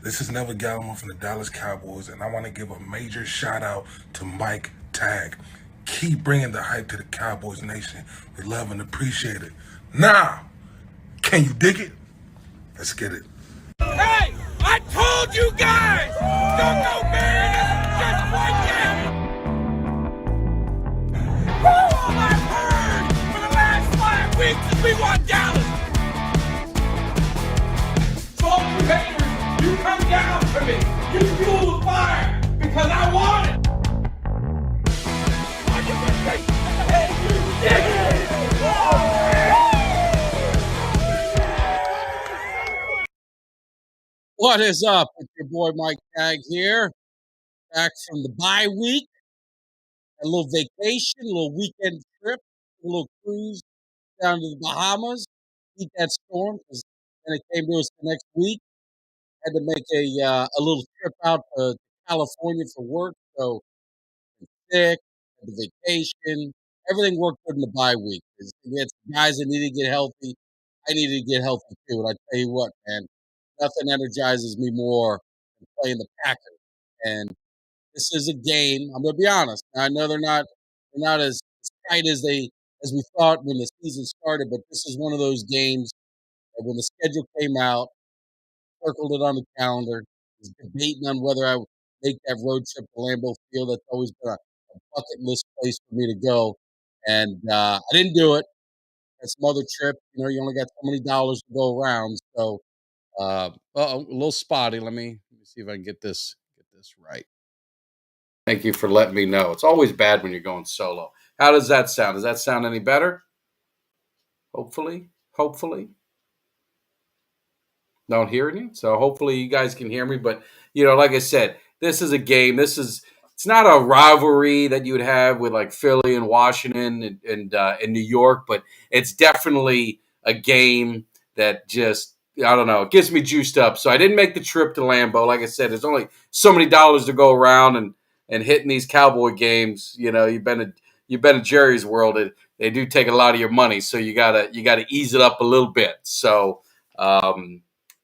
This is Never Gallimore from the Dallas Cowboys, and I want to give a major shout out to Mike Tag. Keep bringing the hype to the Cowboys Nation. We love and appreciate it. Now, can you dig it? Let's get it. Hey, I told you guys! Don't go Bears! Just one game! Woo! All I've heard for the last 5 weeks is we want Dallas! So all you haters, you come down to me! You fuel the fire! Because I want it! Are you ready? Hey, you dig it! What is up? It's your boy Mike Tag here, back from the bye week, a little vacation, a little weekend trip, a little cruise down to the Bahamas, beat that storm because then it came to us the next week. Had to make a little trip out to California for work, so sick, had the vacation, everything worked good in the bye week. We had some guys that needed to get healthy. I needed to get healthy too, and I tell you what, man, nothing energizes me more than playing the Packers. And this is a game. I'm gonna be honest. I know they're not as tight as we thought when the season started, but this is one of those games that when the schedule came out, circled it on the calendar, was debating on whether I would make that road trip to Lambeau Field. That's always been a bucket list place for me to go, and I didn't do it. Had some other trip. You only got so many dollars to go around, so a little spotty. Let me see if I can get this right. Thank you for letting me know. It's always bad when you're going solo. How does that sound? Does that sound any better? Hopefully. Hopefully. Don't hear any. So hopefully you guys can hear me. But like I said, this is a game. It's not a rivalry that you would have with like Philly and Washington and New York, but it's definitely a game that just I don't know. It gets me juiced up. So I didn't make the trip to Lambeau. Like I said, there's only so many dollars to go around, and hitting these Cowboy games. You've been to Jerry's World. They do take a lot of your money, so you gotta ease it up a little bit. So.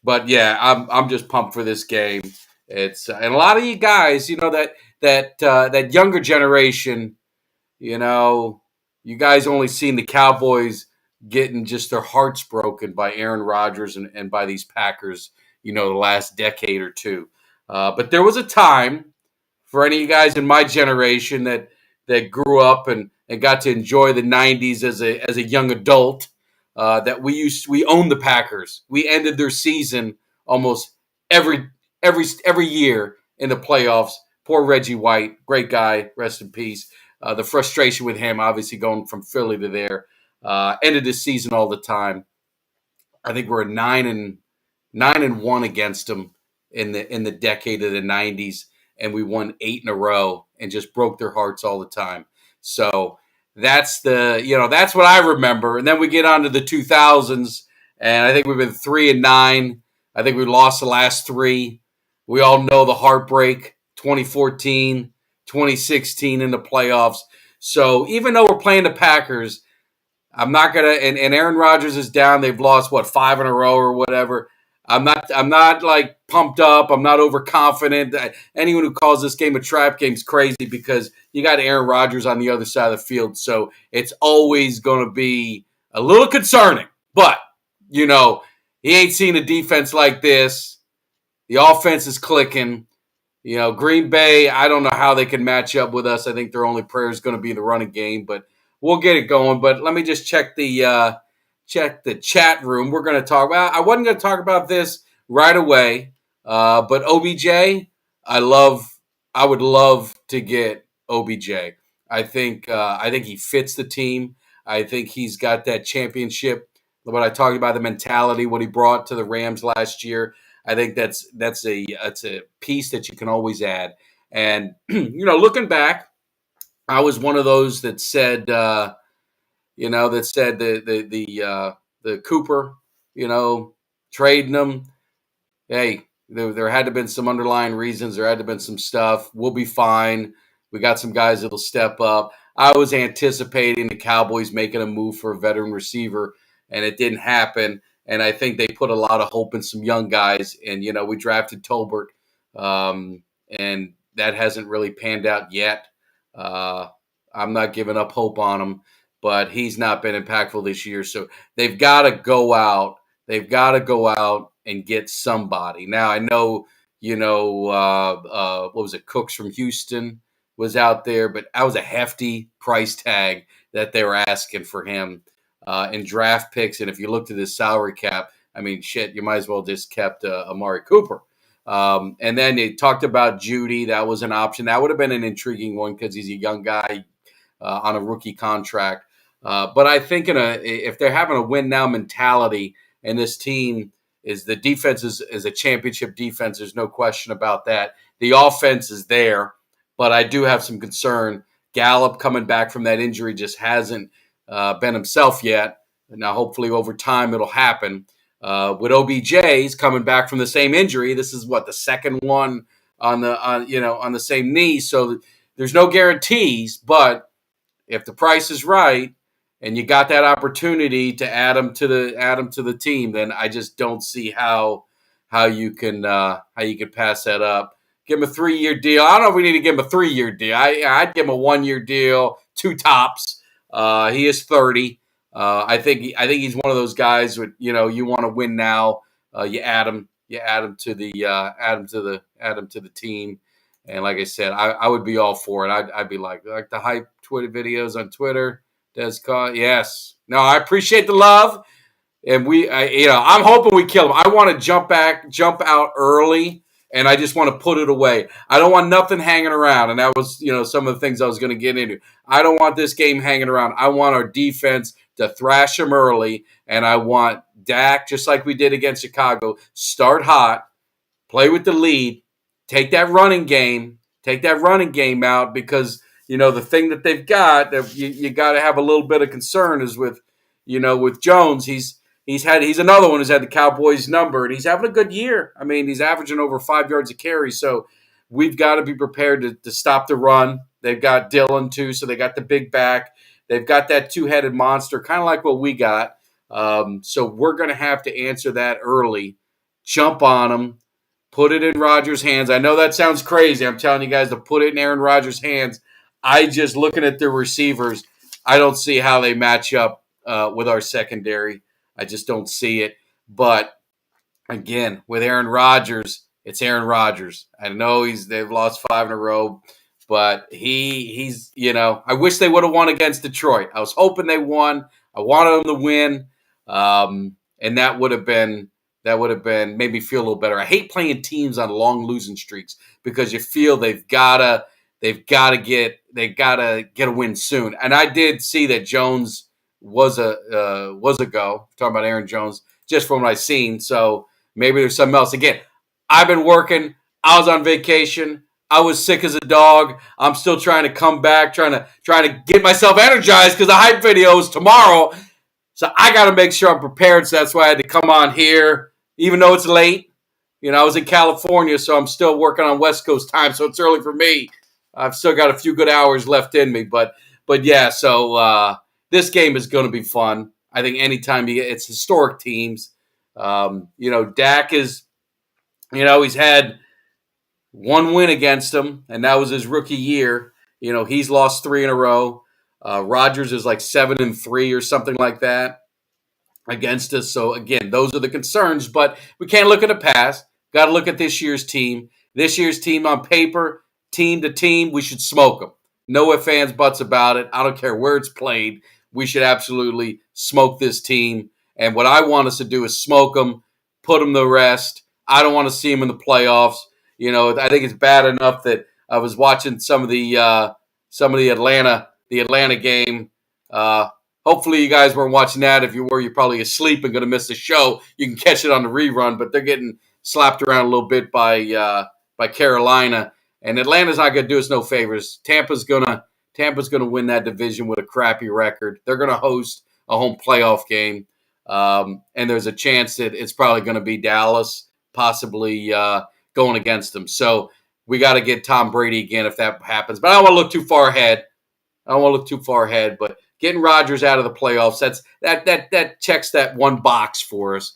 But yeah, I'm just pumped for this game. It's and a lot of you guys, that younger generation, you guys only seen the Cowboys getting just their hearts broken by Aaron Rodgers and by these Packers, the last decade or two. But there was a time for any of you guys in my generation that grew up and got to enjoy the '90s as a young adult. That we owned the Packers. We ended their season almost every every year in the playoffs. Poor Reggie White, great guy, rest in peace. The frustration with him, obviously going from Philly to there, ended the season all the time. I think we're 9-1 against them in the decade of the '90s, and we won 8 in a row and just broke their hearts all the time. So that's what I remember. And then we get on to the 2000s, and I think we've been 3-9. I think we lost the last three. We all know the heartbreak, 2014, 2016 in the playoffs. So even though we're playing the Packers, I'm not gonna. And Aaron Rodgers is down. They've lost 5 in a row or whatever. I'm not like pumped up. I'm not overconfident. Anyone who calls this game a trap game is crazy because you got Aaron Rodgers on the other side of the field. So it's always going to be a little concerning. But he ain't seen a defense like this. The offense is clicking. Green Bay, I don't know how they can match up with us. I think their only prayer is going to be the running game, but we'll get it going. But let me just check the chat room. We're going to talk about. I wasn't going to talk about this right away, but OBJ, I would love to get OBJ. I think he fits the team. I think he's got that championship. What I talked about, the mentality, what he brought to the Rams last year. I think that's a piece that you can always add. And looking back, I was one of those that said the Cooper, trading them. Hey, there had to have been some underlying reasons. There had to have been some stuff. We'll be fine. We got some guys that'll step up. I was anticipating the Cowboys making a move for a veteran receiver, and it didn't happen. And I think they put a lot of hope in some young guys. And, we drafted Tolbert, and that hasn't really panned out yet. I'm not giving up hope on him, but he's not been impactful this year. So they've got to go out. They've got to go out and get somebody. Now, I know, what was it? Cooks from Houston was out there, but that was a hefty price tag that they were asking for him in draft picks. And if you looked at his salary cap, I mean, shit, you might as well just kept Amari Cooper. And then they talked about Judy. That was an option. That would have been an intriguing one because he's a young guy on a rookie contract. But I think if they're having a win now mentality, and this team the defense is a championship defense, there's no question about that. The offense is there, but I do have some concern. Gallup coming back from that injury just hasn't been himself yet. Now, hopefully over time it'll happen. With OBJ's coming back from the same injury, this is the second one on the same knee. So there's no guarantees, but if the price is right and you got that opportunity to add him to the team, then I just don't see how you can pass that up. Give him a 3-year deal. I don't know if we need to give him a 3-year deal. I'd give him a 1-year deal, 2 tops. He is 30. I think he's one of those guys with you want to win now. You add him to the team, and like I said, I would be all for it. I'd be like the hype Twitter videos on Twitter. Yes, no, I appreciate the love, and I'm hoping we kill him. I want to jump out early, and I just want to put it away. I don't want nothing hanging around, and that was some of the things I was going to get into. I don't want this game hanging around. I want our defense to thrash them early, and I want Dak, just like we did against Chicago, start hot, play with the lead, take that running game out, because the thing that they've got that you got to have a little bit of concern is with Jones. He's another one who's had the Cowboys number, and he's having a good year. I mean, he's averaging over 5 yards a carry, so we've got to be prepared to stop the run. They've got Dillon too, so they got the big back. They've got that two-headed monster, kind of like what we got. So we're going to have to answer that early. Jump on them. Put it in Rodgers' hands. I know that sounds crazy. I'm telling you guys to put it in Aaron Rodgers' hands. I just, looking at their receivers, I don't see how they match up with our secondary. I just don't see it. But, again, with Aaron Rodgers, it's Aaron Rodgers. I know they've lost 5 in a row. But he's I wish they would have won against Detroit. I was hoping they won. I wanted them to win, and that would have been made me feel a little better. I hate playing teams on long losing streaks because you feel they've gotta get a win soon. And I did see that Jones was a go. Talking about Aaron Jones, just from what I've seen. So maybe there's something else. Again, I've been working. I was on vacation. I was sick as a dog. I'm still trying to come back, trying to get myself energized because the hype video is tomorrow. So I got to make sure I'm prepared. So that's why I had to come on here, even though it's late. I was in California, so I'm still working on West Coast time. So it's early for me. I've still got a few good hours left in me. But yeah, so this game is going to be fun. I think anytime it's historic teams. Dak is, he's had one win against him, and that was his rookie year. He's lost 3 in a row. Rodgers is like 7-3 or something like that against us. So, again, those are the concerns, but we can't look at the past. Got to look at this year's team. This year's team on paper, team to team, we should smoke them. No ifs, ands, buts about it. I don't care where it's played. We should absolutely smoke this team. And what I want us to do is smoke them, put them to rest. I don't want to see them in the playoffs. I think it's bad enough that I was watching some of the Atlanta game. Hopefully you guys weren't watching that. If you were, you're probably asleep and going to miss the show. You can catch it on the rerun, but they're getting slapped around a little bit by Carolina, and Atlanta's not going to do us no favors. Tampa's going to win that division with a crappy record. They're going to host a home playoff game, and there's a chance that it's probably going to be Dallas, possibly going against them. So we got to get Tom Brady again if that happens. But I don't want to look too far ahead. But getting Rodgers out of the playoffs, that checks that one box for us.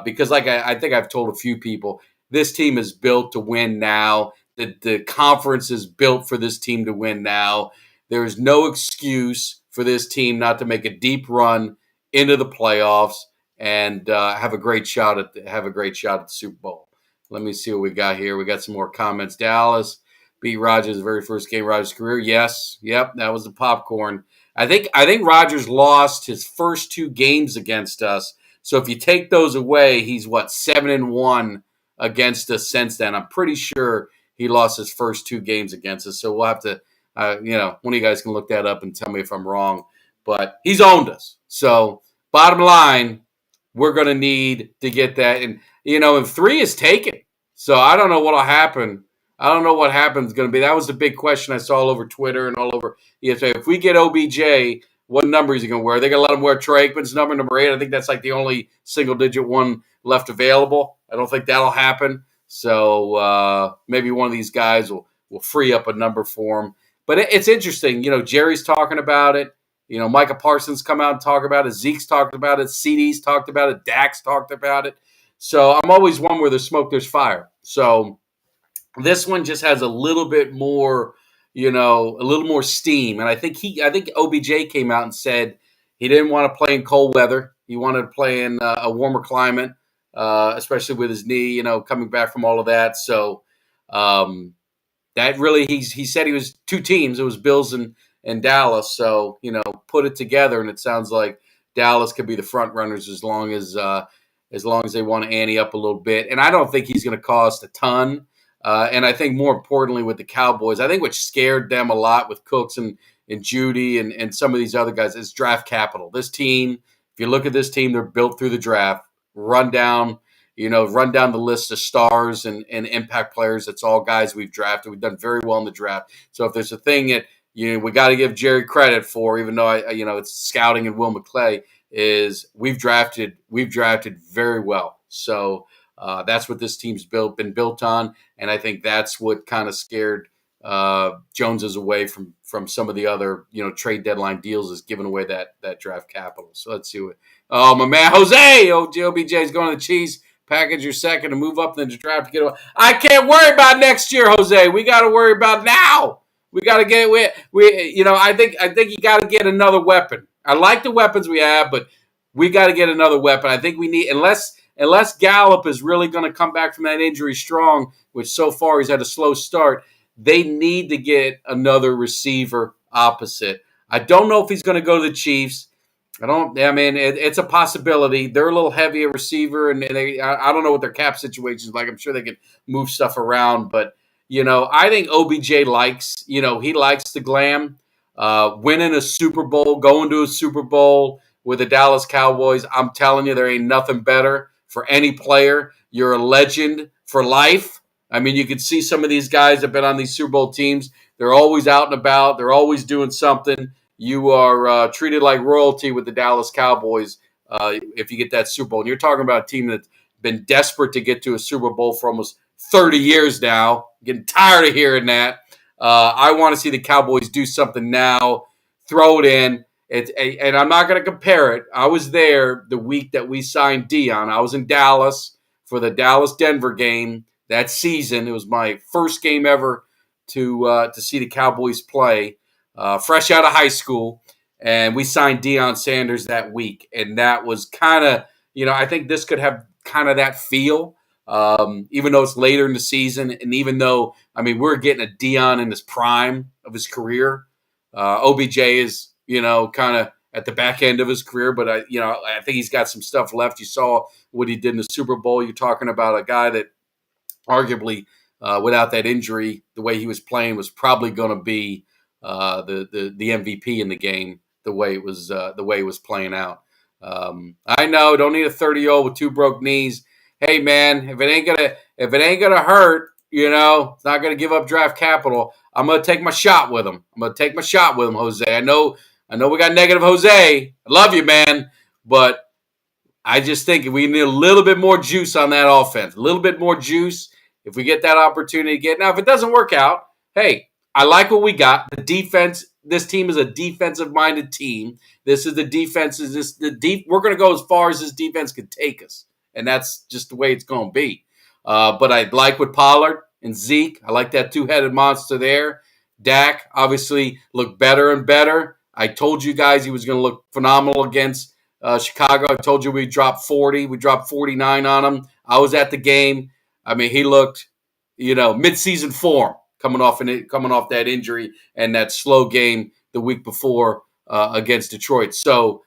Because like I think I've told a few people, this team is built to win now. The conference is built for this team to win now. There is no excuse for this team not to make a deep run into the playoffs and have a great shot at the Super Bowl. Let me see what we got here. We got some more comments. Dallas beat Rodgers the very first game of Rodgers' career. Yes, yep, that was the popcorn. I think Rodgers lost his first 2 games against us. So if you take those away, he's 7-1 against us since then. I'm pretty sure he lost his first 2 games against us. So we'll have to, one of you guys can look that up and tell me if I'm wrong. But he's owned us. So bottom line, we're going to need to get that. And, and 3 is taken. So I don't know what will happen. I don't know what happens going to be. That was the big question I saw all over Twitter and all over ESPN. If we get OBJ, what number is he going to wear? Are they going to let him wear Troy Aikman's number 8? I think that's like the only single-digit one left available. I don't think that'll happen. So maybe one of these guys will free up a number for him. But it's interesting. Jerry's talking about it. Micah Parsons come out and talk about it. Zeke's talked about it. CD's talked about it. Dak's talked about it. So I'm always one where there's smoke, there's fire. So this one just has a little bit more, a little more steam. And I think OBJ came out and said he didn't want to play in cold weather. He wanted to play in a warmer climate, especially with his knee, coming back from all of that. So that really, he said he was 2 teams. It was Bills and Dallas. So, put it together, and it sounds like Dallas could be the front runners as long as they want to ante up a little bit. And I don't think he's going to cost a ton. And I think more importantly with the Cowboys, I think what scared them a lot with Cooks and Judy and some of these other guys is draft capital. This team, if you look at this team, they're built through the draft. Run down the list of stars and impact players. It's all guys we've drafted. We've done very well in the draft. So if there's a thing that we got to give Jerry credit for, even though it's scouting and Will McClay, is we've drafted very well. So that's what this team's been built on, and I think that's what kind of scared Joneses away from some of the other trade deadline deals, is giving away that draft capital. So let's see what. Oh, my man Jose, OBJ is going to the Chiefs. Package your second and move up in the draft to get away. I can't worry about next year, Jose. We got to worry about now. We got to get I think you got to get another weapon. I like the weapons we have, but we got to get another weapon. I think we need, unless Gallup is really going to come back from that injury strong, which so far he's had a slow start, they need to get another receiver opposite. I don't know if he's going to go to the Chiefs. It's a possibility. They're a little heavy a receiver, and I don't know what their cap situation is like. I'm sure they can move stuff around, but I think OBJ likes the glam. Winning a Super Bowl, going to a Super Bowl with the Dallas Cowboys, I'm telling you, there ain't nothing better for any player. You're a legend for life. I mean, you can see some of these guys that have been on these Super Bowl teams. They're always out and about. They're always doing something. You are treated like royalty with the Dallas Cowboys if you get that Super Bowl. And you're talking about a team that's been desperate to get to a Super Bowl for almost 30 years now. Getting tired of hearing that. I want to see the Cowboys do something now. Throw it in. And I'm not going to compare it. I was there the week that we signed Dion. I was in Dallas for the Dallas-Denver game that season. It was my first game ever to see the Cowboys play, fresh out of high school. And we signed Deion Sanders that week. And that was kind of, I think this could have kind of that feel. Even though it's later in the season, and even though, we're getting a Dion in his prime of his career. OBJ is, kind of at the back end of his career, but I think he's got some stuff left. You saw what he did in the Super Bowl. You're talking about a guy that arguably, without that injury, the way he was playing was probably going to be the MVP in the game. The way it was playing out. I know, don't need a 30-year-old with 2 broke knees. Hey man, if it ain't gonna hurt, it's not gonna give up draft capital. I'm gonna take my shot with him. Jose. I know we got negative Jose. I love you, man, but I just think we need a little bit more juice on that offense. A little bit more juice if we get that opportunity to get. Now, if it doesn't work out, hey, I like what we got. The defense this team is a defensive-minded team. This is the defense. We're going to go as far as this defense can take us, and that's just the way it's going to be. But I like with Pollard and Zeke. I like that two-headed monster there. Dak obviously looked better and better. I told you guys he was going to look phenomenal against Chicago. I told you we dropped 40. We dropped 49 on him. I was at the game. I mean, he looked, mid-season form coming off that injury and that slow game the week before against Detroit. So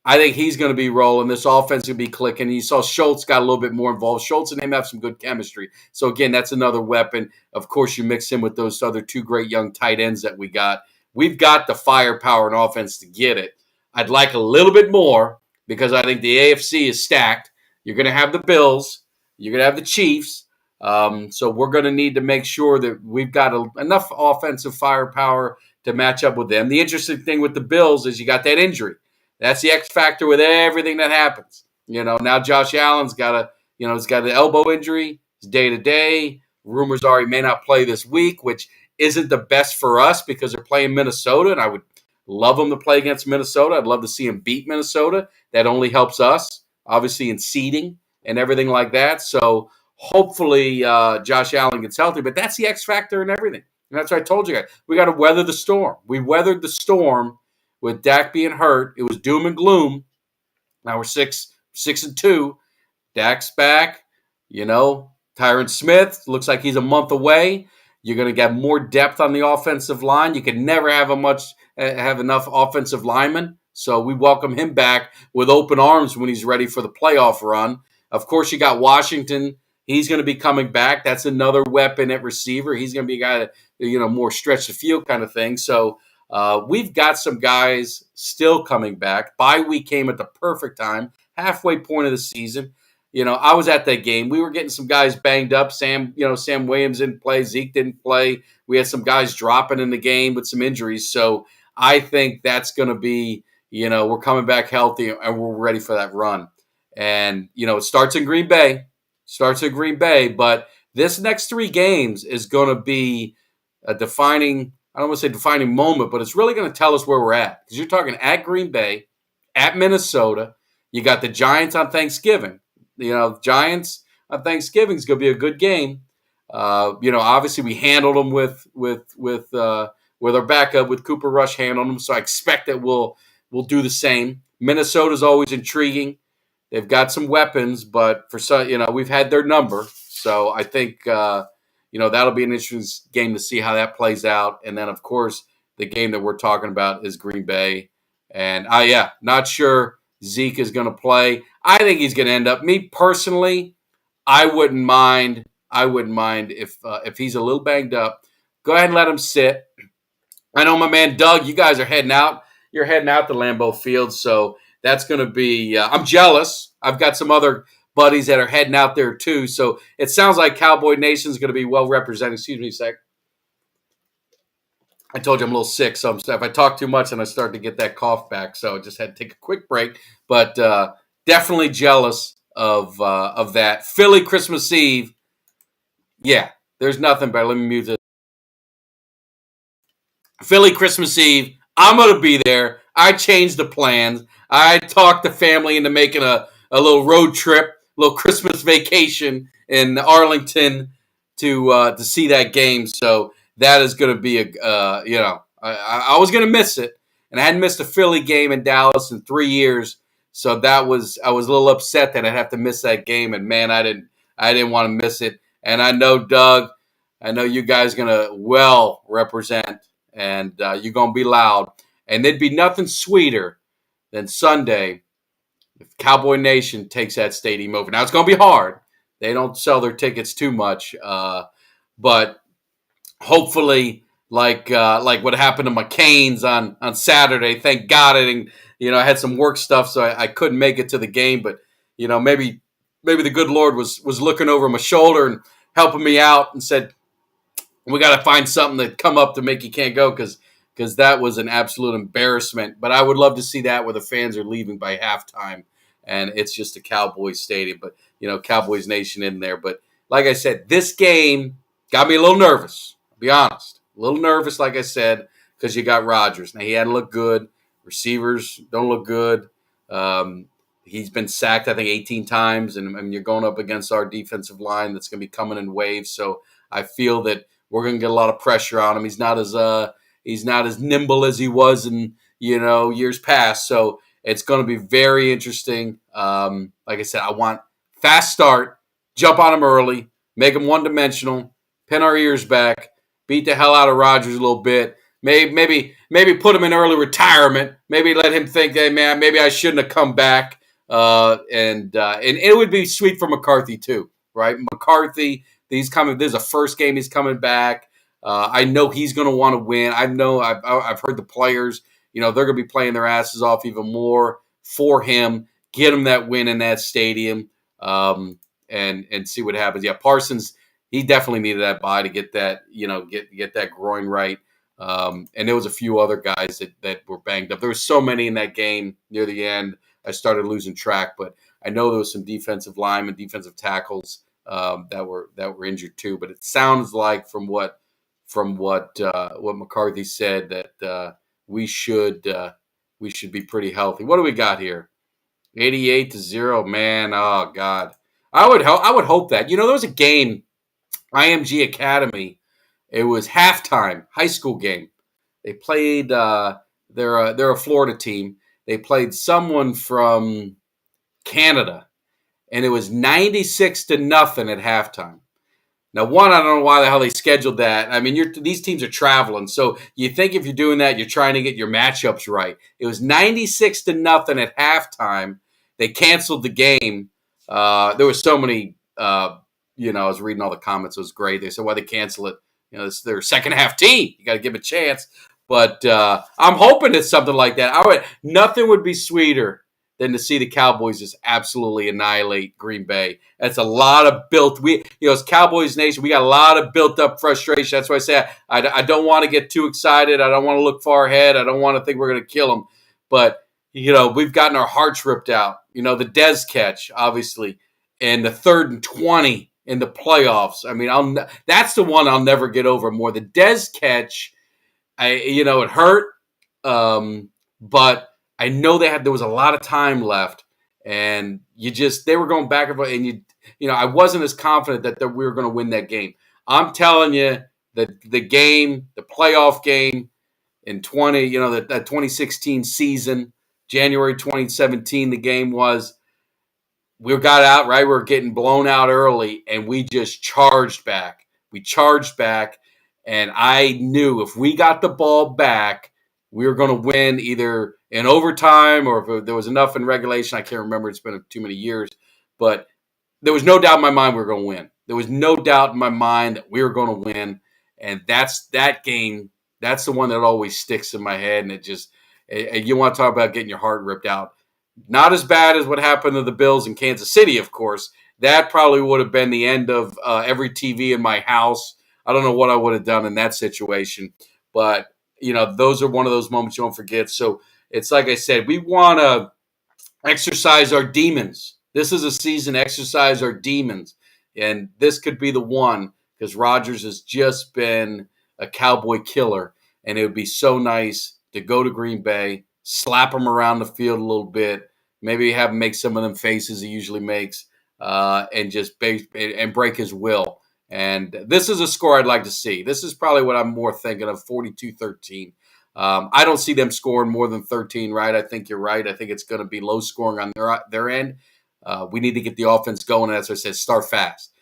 I think he's going to be rolling. This offense will be clicking. You saw Schultz got a little bit more involved. Schultz and him have some good chemistry. So, again, that's another weapon. Of course, you mix him with those other two great young tight ends that we got. We've got the firepower and offense to get it. I'd like a little bit more because I think the AFC is stacked. You're going to have the Bills. You're going to have the Chiefs. So we're going to need to make sure that we've got enough offensive firepower to match up with them. The interesting thing with the Bills is you got that injury. That's the X factor with everything that happens. Now Josh Allen's got he's got an elbow injury. It's day to day. Rumors are he may not play this week, which isn't the best for us because they're playing Minnesota, and I would love them to play against Minnesota. I'd love to see him beat Minnesota. That only helps us, obviously, in seeding and everything like that. So hopefully Josh Allen gets healthy, but that's the X factor and everything. And that's what I told you guys. We got to weather the storm. We weathered the storm with Dak being hurt. It was doom and gloom. Now we're 6-2. Dak's back. Tyron Smith looks like he's a month away. You're going to get more depth on the offensive line. You can never have enough offensive linemen. So we welcome him back with open arms when he's ready for the playoff run. Of course, you got Washington. He's going to be coming back. That's another weapon at receiver. He's going to be a guy that, more stretch the field kind of thing. So we've got some guys still coming back. Bye week came at the perfect time, halfway point of the season. I was at that game. We were getting some guys banged up. Sam Williams didn't play. Zeke didn't play. We had some guys dropping in the game with some injuries. So I think that's going to be, we're coming back healthy and we're ready for that run. And, it starts in Green Bay. But this next 3 games is going to be a defining, I don't want to say defining moment, but it's really going to tell us where we're at. Because you're talking at Green Bay, at Minnesota. You got the Giants on Thanksgiving. Giants on Thanksgiving is going to be a good game. Obviously we handled them with our backup, with Cooper Rush handling them. So I expect that we'll do the same. Minnesota's always intriguing. They've got some weapons, but for some, we've had their number. So I think, that'll be an interesting game to see how that plays out. And then, of course, the game that we're talking about is Green Bay. And not sure Zeke is going to play. I think he's going to end up. Me personally, I wouldn't mind if he's a little banged up. Go ahead and let him sit. I know my man Doug, you guys are heading out. You're heading out to Lambeau Field, so that's going to be I'm jealous. I've got some other buddies that are heading out there too, so it sounds like Cowboy Nation is going to be well represented. Excuse me a sec. I told you I'm a little sick, so if I talk too much and I start to get that cough back, so I just had to take a quick break. But definitely jealous of that. Philly Christmas Eve. Yeah, there's nothing better. Let me mute this. Philly Christmas Eve. I'm going to be there. I changed the plans. I talked the family into making a little road trip, a little Christmas vacation in Arlington to see that game. So that is going to be I was going to miss it, and I hadn't missed a Philly game in Dallas in 3 years. So I was a little upset that I'd have to miss that game, and man, I didn't want to miss it. And I know Doug, I know you guys are going to well represent, and you're going to be loud. And there'd be nothing sweeter than Sunday if Cowboy Nation takes that stadium over. Now, it's going to be hard. They don't sell their tickets too much. But hopefully, like what happened to McCain's on Saturday, thank God I had some work stuff, so I couldn't make it to the game. But, maybe the good Lord was looking over my shoulder and helping me out and said, we got to find something that come up to make you can't go because that was an absolute embarrassment. But I would love to see that where the fans are leaving by halftime and it's just a Cowboys stadium. But, Cowboys Nation in there. But like I said, this game got me a little nervous, I'll be honest. A little nervous, like I said, because you got Rodgers. Now, he hadn't looked good. Receivers don't look good. He's been sacked, I think, 18 times, and you're going up against our defensive line that's going to be coming in waves. So I feel that we're going to get a lot of pressure on him. He's not as nimble as he was in years past. So it's going to be very interesting. Like I said, I want fast start, jump on him early, make him one-dimensional, pin our ears back, beat the hell out of Rodgers a little bit. Maybe put him in early retirement. Maybe let him think, hey man, maybe I shouldn't have come back. And it would be sweet for McCarthy too, right? McCarthy, he's coming. This is a first game he's coming back. I know he's going to want to win. I've heard the players. They're going to be playing their asses off even more for him. Get him that win in that stadium, and see what happens. Yeah, Parsons, he definitely needed that bye to get that, get that groin right. And there was a few other guys that were banged up. There were so many in that game near the end. I started losing track, but I know there was some defensive linemen, defensive tackles that were injured too. But it sounds like from what McCarthy said that we should be pretty healthy. What do we got here? 88-0, man. Oh God, I would hope that. There was a game, IMG Academy. It was halftime, high school game. They played. They're a Florida team. They played someone from Canada, and it was 96-0 at halftime. Now, I don't know why the hell they scheduled that. I mean, these teams are traveling, so you think if you're doing that, you're trying to get your matchups right. It was 96-0 at halftime. They canceled the game. There were so many. I was reading all the comments. It was great. They said, "Why they cancel it? It's their second half team. You got to give them a chance." But I'm hoping it's something like that. Nothing would be sweeter than to see the Cowboys just absolutely annihilate Green Bay. That's a lot of as Cowboys Nation, we got a lot of built up frustration. That's why I say I don't want to get too excited. I don't want to look far ahead. I don't want to think we're going to kill them. But, we've gotten our hearts ripped out. The Dez catch, obviously, and the 3rd and 20 in the playoffs. I mean, that's the one I'll never get over more. The Dez catch, it hurt, but I know there was a lot of time left, and they were going back and forth, and I wasn't as confident that we were going to win that game. I'm telling you that the playoff game in 2016 season, January 2017, the game was. We got out, right? We were getting blown out early, and we just charged back. We charged back, and I knew if we got the ball back, we were going to win either in overtime or if there was enough in regulation. I can't remember. It's been too many years. But there was no doubt in my mind we were going to win. There was no doubt in my mind that we were going to win. And that game. That's the one that always sticks in my head. And you want to talk about getting your heart ripped out. Not as bad as what happened to the Bills in Kansas City, of course. That probably would have been the end of every TV in my house. I don't know what I would have done in that situation. But, those are one of those moments you don't forget. So it's like I said, we want to exercise our demons. This is a season, exercise our demons. And this could be the one because Rodgers has just been a Cowboy killer. And it would be so nice to go to Green Bay, slap him around the field a little bit, maybe have him make some of them faces he usually makes, and just break his will. And this is a score I'd like to see. This is probably what I'm more thinking of, 42-13. I don't see them scoring more than 13, right? I think you're right. I think it's going to be low scoring on their end. We need to get the offense going, and as I said, start fast.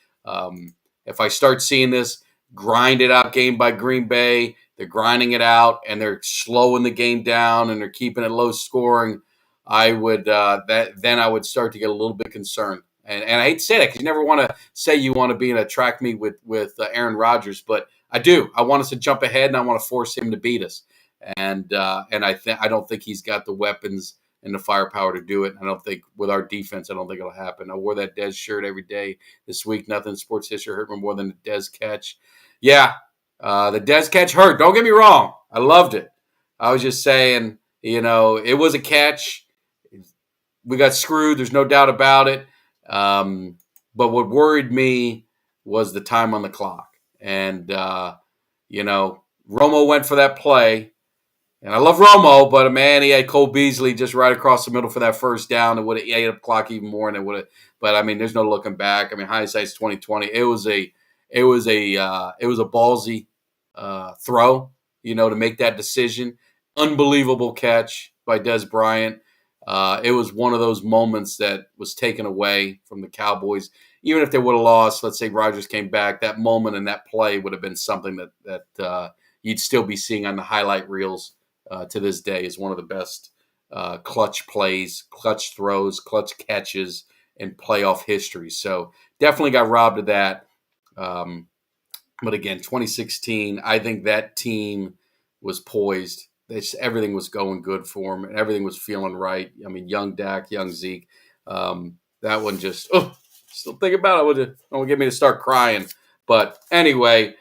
If I start seeing this grinded out game by Green Bay, they're grinding it out, and they're slowing the game down, and they're keeping it low scoring, I would then I would start to get a little bit concerned. And I hate to say that because you never want to say you want to be in a track meet with Aaron Rodgers, but I do. I want us to jump ahead, and I want to force him to beat us. And I don't think he's got the weapons and the firepower to do it. I don't think with our defense, I don't think it'll happen. I wore that Dez shirt every day this week. Nothing in sports history hurt me more than the Dez catch. Yeah, the Dez catch hurt. Don't get me wrong. I loved it. I was just saying, it was a catch. We got screwed. There's no doubt about it. But what worried me was the time on the clock. And, Romo went for that play. And I love Romo, but man, he had Cole Beasley just right across the middle for that first down. It would have ate up the clock even more, and it would have. But I mean, there's no looking back. I mean, hindsight's 2020. It was a ballsy throw, to make that decision. Unbelievable catch by Des Bryant. It was one of those moments that was taken away from the Cowboys. Even if they would have lost, let's say Rodgers came back, that moment and that play would have been something that you'd still be seeing on the highlight reels to this day. Is one of the best clutch plays, clutch throws, clutch catches in playoff history. So definitely got robbed of that. But again, 2016, I think that team was poised. Everything was going good for them, and everything was feeling right. I mean, young Dak, young Zeke. That one just, still think about it. It would get me to start crying. But anyway,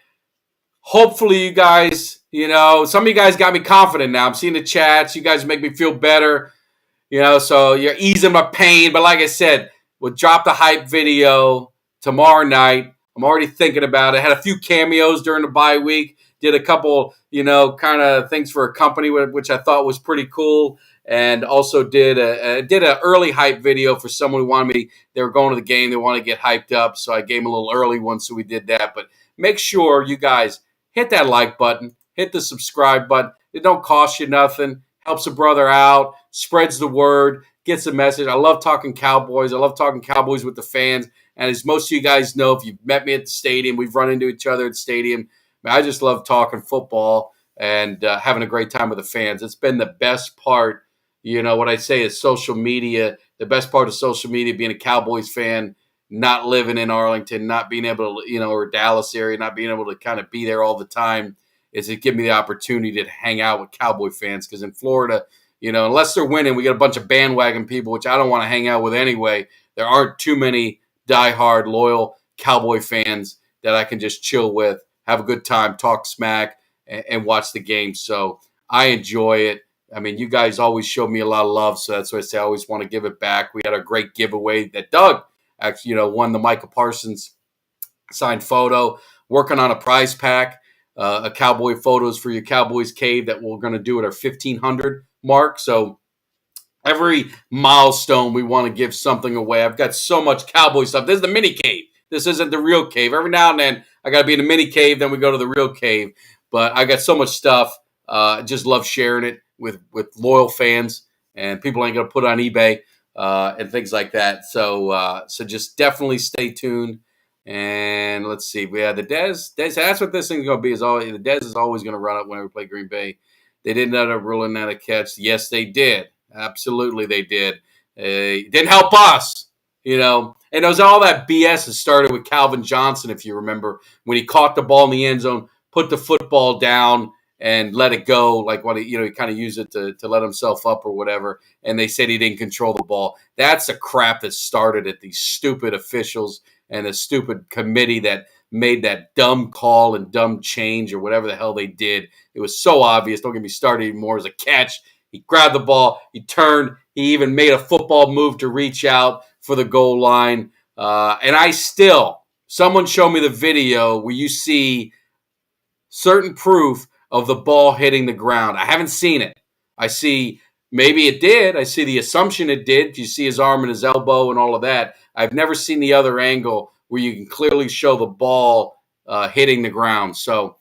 hopefully you guys, some of you guys got me confident now. I'm seeing the chats. You guys make me feel better, so you're easing my pain. But like I said, we'll drop the hype video tomorrow night. I'm already thinking about it. Had a few cameos during the bye week. Did a couple, kind of things for a company, which I thought was pretty cool. And also did an early hype video for someone who wanted me. They were going to the game. They want to get hyped up. So I gave them a little early one. So we did that. But make sure you guys hit that like button. Hit the subscribe button. It don't cost you nothing. Helps a brother out. Spreads the word. Gets the message. I love talking Cowboys. I love talking Cowboys with the fans. And as most of you guys know, if you've met me at the stadium, we've run into each other at the stadium. I just love talking football and having a great time with the fans. It's been the best part. What I say is social media. The best part of social media, being a Cowboys fan, not living in Arlington, not being able to, or Dallas area, not being able to kind of be there all the time, is it give me the opportunity to hang out with Cowboy fans. Because in Florida, unless they're winning, we got a bunch of bandwagon people, which I don't want to hang out with anyway. There aren't too many diehard, loyal Cowboy fans that I can just chill with, have a good time, talk smack, and watch the game. So I enjoy it. I mean, you guys always show me a lot of love, so that's why I say I always want to give it back. We had a great giveaway that Doug actually, won the Micah Parsons signed photo, working on a prize pack, a Cowboy photos for your Cowboys cave that we're going to do at our 1,500 mark. So every milestone, we want to give something away. I've got so much Cowboy stuff. This is the mini cave. This isn't the real cave. Every now and then, I got to be in the mini cave, then we go to the real cave. But I got so much stuff. Just love sharing it with loyal fans, and people ain't going to put it on eBay and things like that. So just definitely stay tuned. And let's see. We had the Dez. That's what this thing's going to be. The Dez is always going to run up when we play Green Bay. They didn't end up ruling that a catch. Yes, they did. Absolutely, they did. It didn't help us, And it was all that BS that started with Calvin Johnson, if you remember, when he caught the ball in the end zone, put the football down, and let it go. Like what he kind of used it to let himself up or whatever. And they said he didn't control the ball. That's the crap that started at these stupid officials and the stupid committee that made that dumb call and dumb change or whatever the hell they did. It was so obvious. Don't get me started anymore. As a catch. He grabbed the ball. He turned. He even made a football move to reach out for the goal line. And someone showed me the video where you see certain proof of the ball hitting the ground. I haven't seen it. I see maybe it did. I see the assumption it did. You see his arm and his elbow and all of that. I've never seen the other angle where you can clearly show the ball hitting the ground. So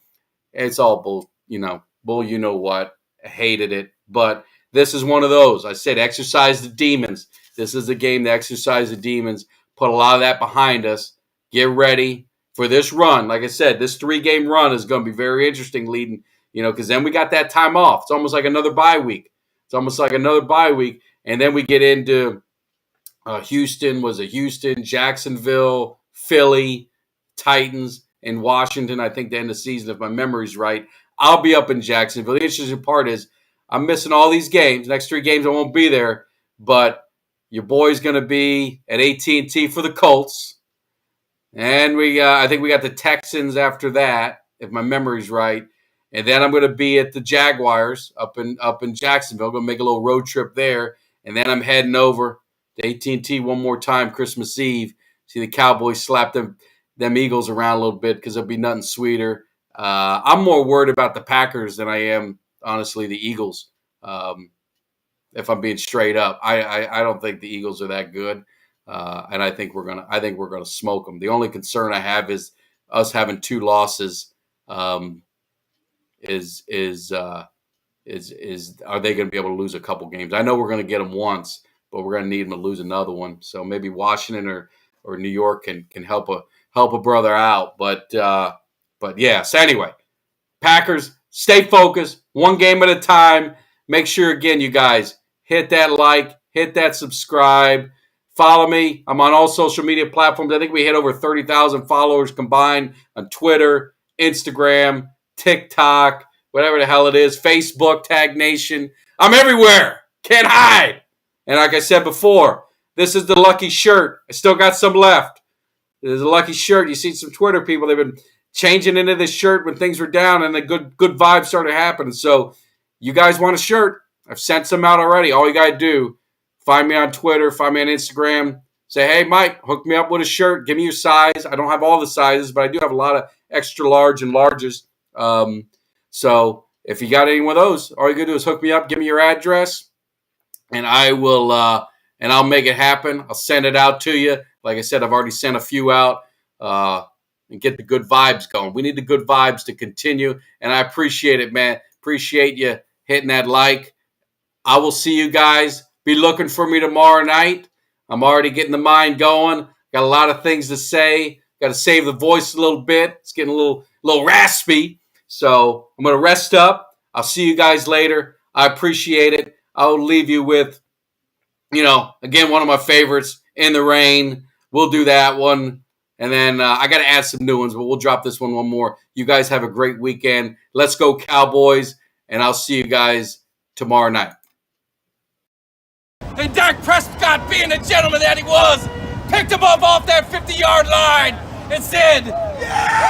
it's all bull, what. I hated it. But this is one of those. I said exercise the demons. This is a game to exercise the demons. Put a lot of that behind us. Get ready for this run. Like I said, this 3-game run is going to be very interesting leading, because then we got that time off. It's almost like another bye week. And then we get into Houston, Jacksonville, Philly, Titans, and Washington. I think the end of the season, if my memory's right. I'll be up in Jacksonville. The interesting part is I'm missing all these games. Next 3 games I won't be there, but your boy's going to be at AT&T for the Colts. And I think we got the Texans after that, if my memory's right. And then I'm going to be at the Jaguars up in Jacksonville. I'm going to make a little road trip there. And then I'm heading over to AT&T one more time Christmas Eve. See the Cowboys slap them Eagles around a little bit because there'll be nothing sweeter. I'm more worried about the Packers than I am honestly, the Eagles. If I'm being straight up, I don't think the Eagles are that good, and I think we're gonna smoke them. The only concern I have is us having 2 losses. Is are they going to be able to lose a couple games? I know we're going to get them once, but we're going to need them to lose another one. So maybe Washington or New York can help a brother out. But yeah. So anyway, Packers, stay focused, one game at a time. Make sure, again, you guys, hit that like, hit that subscribe, follow me. I'm on all social media platforms. I think we hit over 30,000 followers combined on Twitter, Instagram, TikTok, whatever the hell it is, Facebook, Tag Nation. I'm everywhere. Can't hide. And like I said before, this is the lucky shirt. I still got some left. There's a lucky shirt. You see some Twitter people, they've been changing into this shirt when things were down and the good vibes started happening. So you guys want a shirt? I've sent some out already. All you got to do, find me on Twitter, find me on Instagram. Say, hey, Mike, hook me up with a shirt. Give me your size. I don't have all the sizes, but I do have a lot of extra large and larges. So if you got any one of those, all you got to do is hook me up, give me your address, and I will and I'll make it happen. I'll send it out to you. Like I said, I've already sent a few out and get the good vibes going. We need the good vibes to continue, and I appreciate it, man. Appreciate you hitting that like. I will see you guys. Be looking for me tomorrow night. I'm already getting the mind going. Got a lot of things to say. Got to save the voice a little bit. It's getting a little raspy. So I'm going to rest up. I'll see you guys later. I appreciate it. I'll leave you with, again, one of my favorites, In the Rain. We'll do that one. And then I got to add some new ones, but we'll drop this one more. You guys have a great weekend. Let's go Cowboys. And I'll see you guys tomorrow night. And Dak Prescott, being the gentleman that he was, picked him up off that 50-yard line and said, yeah!